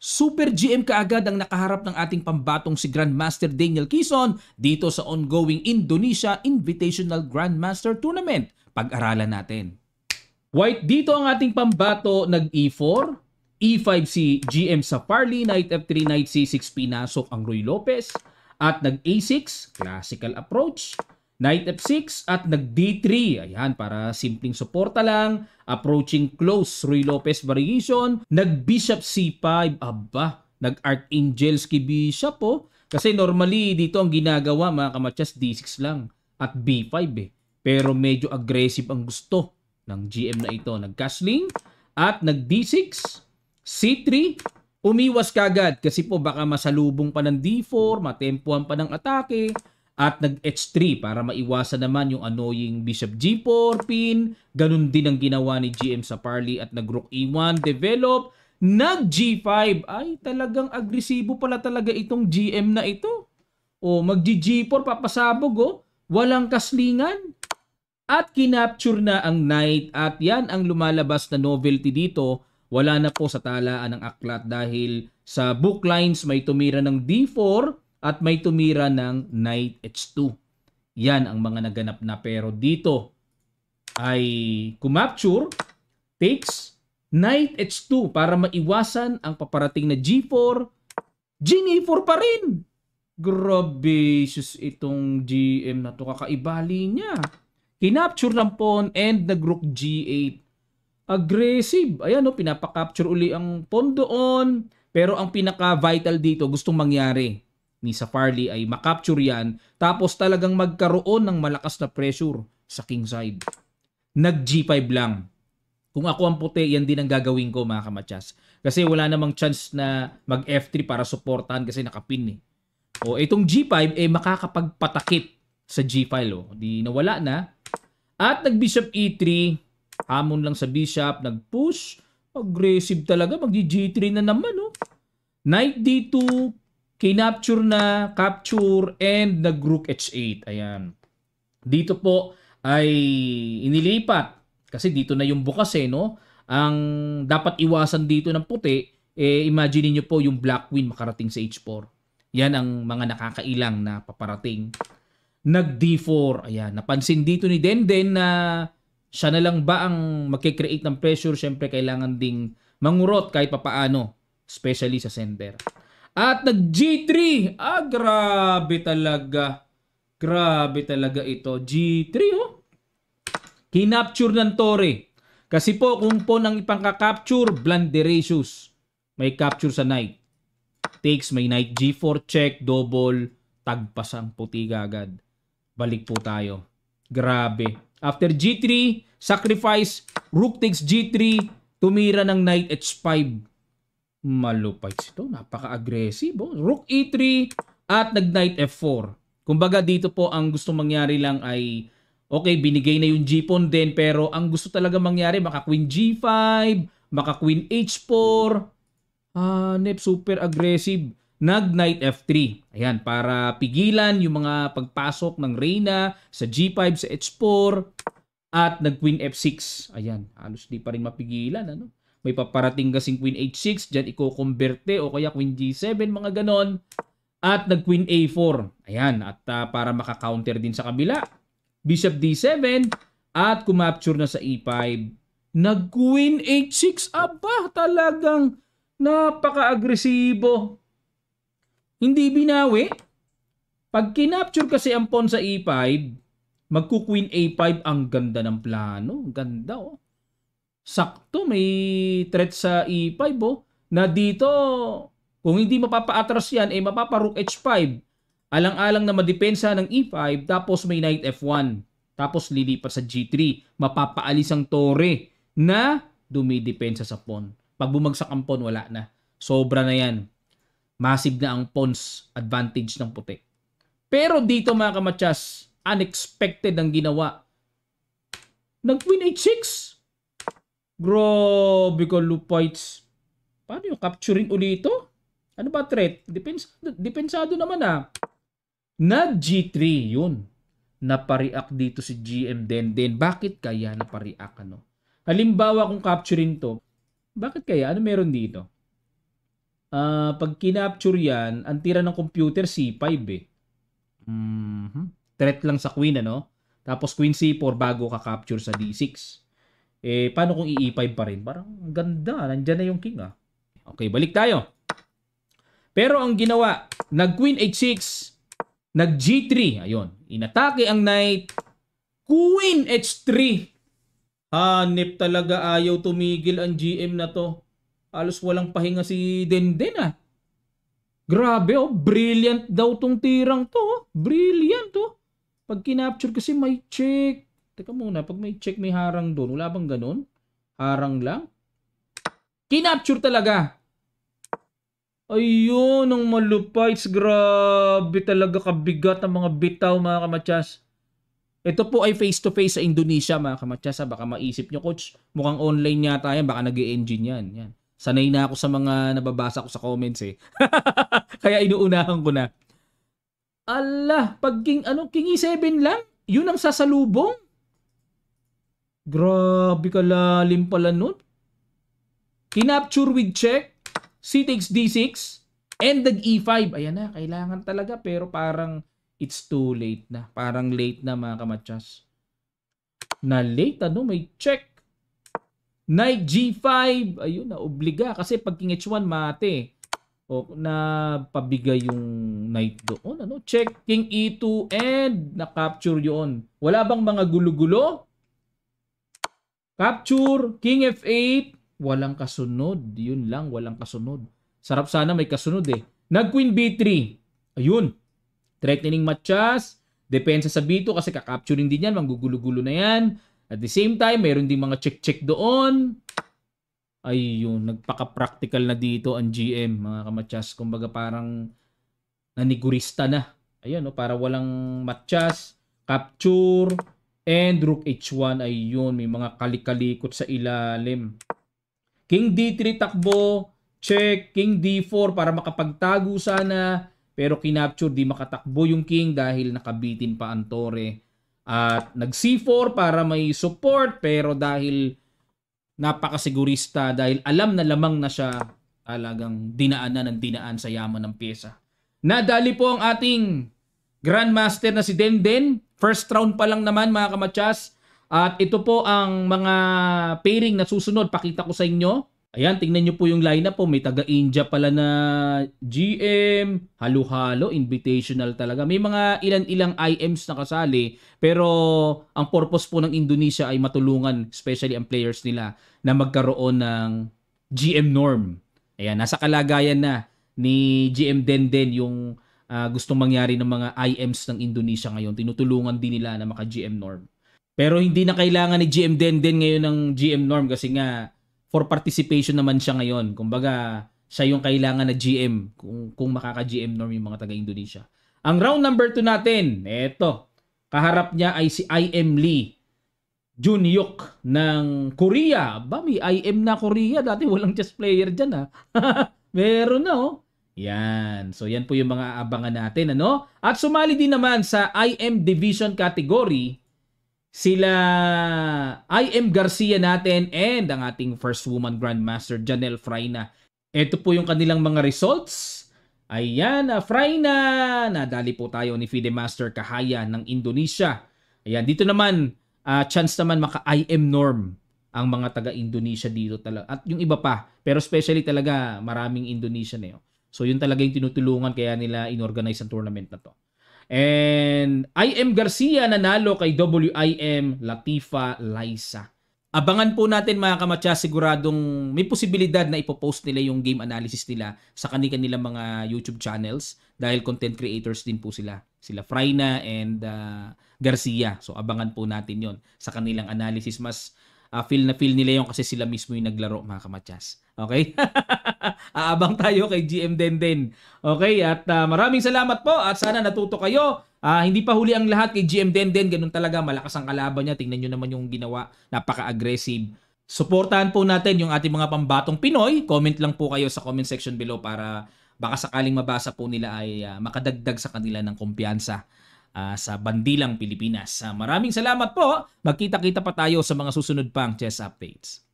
Super GM kaagad ang nakaharap ng ating pambatong si Grandmaster Daniel Quezon dito sa ongoing Indonesia Invitational Grandmaster Tournament. Pag-aralan natin. White dito ang ating pambato, nag-E4, E5 si GM sa Farley, Knight F3, Knight C6, pinasok ang Ruy Lopez, at nag-A6, classical approach, Knight F6 at nag-D3. Ayan, para simpleng suporta lang. Approaching close, Ruy Lopez variation. Nag-Bishop C5. Aba, nag-Archangelski Bishop oh. Kasi normally dito ang ginagawa mga kamatsas D6 lang at B5 eh. Pero medyo aggressive ang gusto ng GM na ito. Nag-Castling at nag-D6, C3. Umiwas kagad kasi po baka masalubong pa ng D4, matempuhan pa ng atake. At nag-H3 para maiwasan naman yung annoying Bishop G4 pin. Ganun din ang ginawa ni GM sa Farley at nag-Rook E1 develop. Nag-G5. Ay, talagang agresibo pala talaga itong GM na ito. O, mag-G4 papasabog oh. Walang kaslingan. At kinapture na ang Knight. At yan ang lumalabas na novelty dito. Wala na po sa talaan ng aklat dahil sa book lines may tumira ng D4 at may tumira ng Knight H2. Yan ang mga naganap na. Pero dito ay kumapture, takes, Knight H2 para maiwasan ang paparating na G4. G4 pa rin. Grabe, sus itong GM na to. Kakaibali niya. Kinapture ng pawn and nag-Rook G8. Aggressive. Ayan o, pinapakapture uli ang pawn doon. Pero ang pinaka-vital dito, gustong mangyari ni sa Farley ay makapture yan, tapos talagang magkaroon ng malakas na pressure sa king side. Nag-G5 lang. Kung ako ang puti, yan din ang gagawin ko mga kamatsas. Kasi wala namang chance na mag-F3 para supportahan kasi nakapin eh. O itong G5 eh makakapagpatakip sa G file oh. Di nawala na. At nag-Bishop E3, hamon lang sa Bishop, nag-push. Aggressive talaga, mag-G3 na naman oh. Knight D2, kinapture na, capture, and nag-Rook H8. Ayan. Dito po ay inilipat. Kasi dito na yung bukas eh, no? Ang dapat iwasan dito ng puti, eh, imagine niyo po yung Black Queen makarating sa H4. Yan ang mga nakakailang na paparating. Nag-D4. Ayan. Napansin dito ni Denden na siya na lang ba ang magkikreate ng pressure? Siyempre, kailangan ding mangurot kahit papaano. Especially sa center. At nag-G3. Grabe talaga. Grabe talaga ito. G3 oh. Kinapture ng Torre. Kasi po kung po nang ipangka-capture, Blanderacious. May capture sa Knight. Takes, may Knight G4 check, double, tagpas ang puti agad. Balik po tayo. Grabe. After G3, sacrifice, Rook takes G3, tumira ng Knight H5. Malupay ito. Napaka-aggressive. Oh. Rook E3 at nag-Knight F4. Kumbaga dito po ang gusto mangyari lang ay okay, binigay na yung G-pawn din pero ang gusto talaga mangyari maka-Queen G5, maka-Queen H4. Nep, super aggressive. Nag-Knight F3. Ayan, para pigilan yung mga pagpasok ng Reyna sa G5, sa H4 at nag-Queen F6. Ayan, halos di pa rin mapigilan. Ano? May paparating kasing Queen H6, dyan i-converte o kaya Queen G7, mga ganon. At nag-Queen A4. Ayan, at para maka-counter din sa kabila. Bishop D7 at kumapture na sa E5. Nag-Queen H6. Aba, talagang napaka-agresibo. Hindi binawi. Pag kinapture kasi ang pawn sa E5, magku-Queen A5, ang ganda ng plano. Ang ganda oh. Sakto, may threat sa E5 oh, na dito, kung hindi mapapa-atras yan, eh mapapa-Rook H5. Alang-alang na madepensa ng E5, tapos may Knight F1. Tapos lilipat sa G3. Mapapaalis ang Torre na dumidepensa sa pawn. Pag bumagsak ang pawn, wala na. Sobra na yan. Massive na ang pawn's advantage ng puti. Pero dito mga kamatsas, unexpected ang ginawa. Nag-Queen H6. Grabe ka, Lupites. Paano yung capturing ulit ito? Ano ba threat? Depensado naman ah. Nag-G3 yun. Napariak dito si GM Denden. Bakit kaya napariak ano? Halimbawa kung capturing to, bakit kaya? Ano meron dito? Pag kinapture yan, ang tira ng computer C5 eh. Threat lang sa queen, ano? Tapos queen C4 bago ka capture sa D6. Eh, paano kung E5 pa rin? Parang ang ganda. Nandyan na yung king, ah. Okay, balik tayo. Pero ang ginawa, nag-queen H6, nag-G3. Ayun, inatake ang knight. Queen H3. Hanip talaga, ayaw tumigil ang GM na to. Halos walang pahinga si Denden, ah. Grabe, oh. Brilliant daw tong tirang to. Oh. Brilliant, oh. Pag kinapture kasi may check. Teka muna, pag may check may harang doon. Wala bang ganun? Harang lang? Kinapture talaga. Ayun, ang malupites. Grabe talaga kabigat ang mga bitaw, mga kamatsas. Ito po ay face-to-face sa Indonesia, mga kamatsas. Baka maisip nyo, coach, mukhang online yata yan. Baka nag-e-engine yan. Yan. Sanay na ako sa mga nababasa ko sa comments eh. Kaya inuunahan ko na. Allah, pag king E7 lang, yun ang sasalubong. Grabe kalalim pala nun. Kinapture with check, C takes D6, and nag-E5. Ayan na, kailangan talaga pero parang it's too late na. Parang late na, mga kamatsas. Na late, ano? May check. Knight G5. Ayun, naobliga. Kasi pag King H1, mate. O, napabigay yung knight doon. Ano? Check King E2 and na-capture yun. Wala bang mga gulo-gulo? Capture, King F8. Walang kasunod. Yun lang, walang kasunod. Sarap sana may kasunod eh. Nag-Queen B3. Ayun. Threatening matchas. Depensa sa B2 kasi kakapturing din yan. Manggugulo-gulo na yan. At the same time, mayroon din mga check-check doon. Ayun, nagpaka-practical na dito ang GM, mga kamatsas. Kumbaga parang nanigurista na. Ayun, no, para walang matchas. Capture. And Rook H1. Ayun, may mga kalikalikot sa ilalim. King D3 takbo. Check. King D4 para makapagtago sana. Pero kinapture, di makatakbo yung king dahil nakabitin pa ang tore. At nag-C4 para may support pero dahil napakasigurista, dahil alam na lamang na siya, talagang dinaan na ng dinaan sa yaman ng pyesa. Nadali po ang ating Grandmaster na si Denden. First round pa lang naman, mga kamatsas. At ito po ang mga pairing na susunod. Pakita ko sa inyo. Ayan, tingnan nyo po yung lineup po. May taga-India pala na GM. Halo-halo, invitational talaga. May mga ilan-ilang IMs na kasali. Pero ang purpose po ng Indonesia ay matulungan, especially ang players nila, na magkaroon ng GM norm. Ayan, nasa kalagayan na ni GM Denden yung gustong mangyari ng mga IMs ng Indonesia ngayon. Tinutulungan din nila na maka-GM norm. Pero hindi na kailangan ni GM Denden ngayon ng GM norm kasi nga for participation naman siya ngayon. Kumbaga, siya yung kailangan na GM kung makaka-GM norm yung mga taga-Indonesia. Ang round number 2 natin, eto. Kaharap niya ay si IM Lee Junyuk ng Korea. Ba, may IM na Korea. Dati walang chess player dyan, ha? Meron na, oh. Yan. So, yan po yung mga abangan natin, ano? At sumali din naman sa IM Division category sila IM Garcia natin and ang ating first woman Grandmaster Janelle Fraina. Ito po yung kanilang mga results. Ayan, Fraina, nadali po tayo ni FIDE Master Kahaya ng Indonesia. Ayan, dito naman, chance naman maka-IM norm ang mga taga-Indonesia dito talaga. At yung iba pa, pero especially talaga maraming Indonesian eh. So yun talaga yung tinutulungan kaya nila inorganize ang tournament na to. And IM Garcia nanalo kay WIM Latifa Liza. Abangan po natin, mga kamatya, siguradong may posibilidad na ipopost nila yung game analysis nila sa kanilang mga YouTube channels dahil content creators din po sila. Sila Fraina and Garcia. So abangan po natin yon sa kanilang analysis. Mas feel na feel nila yung kasi sila mismo yung naglaro, mga kamatyas. Okay? Aabang tayo kay GM Denden. Okay? At maraming salamat po at sana natuto kayo. Hindi pa huli ang lahat kay GM Denden. Ganun talaga, malakas ang kalaban niya. Tingnan nyo naman yung ginawa. Napaka-aggressive. Suportahan po natin yung ating mga pambatong Pinoy. Comment lang po kayo sa comment section below para baka sakaling mabasa po nila ay makadagdag sa kanila ng kumpiyansa sa bandilang Pilipinas. Maraming salamat po. Magkita-kita pa tayo sa mga susunod pang chess updates.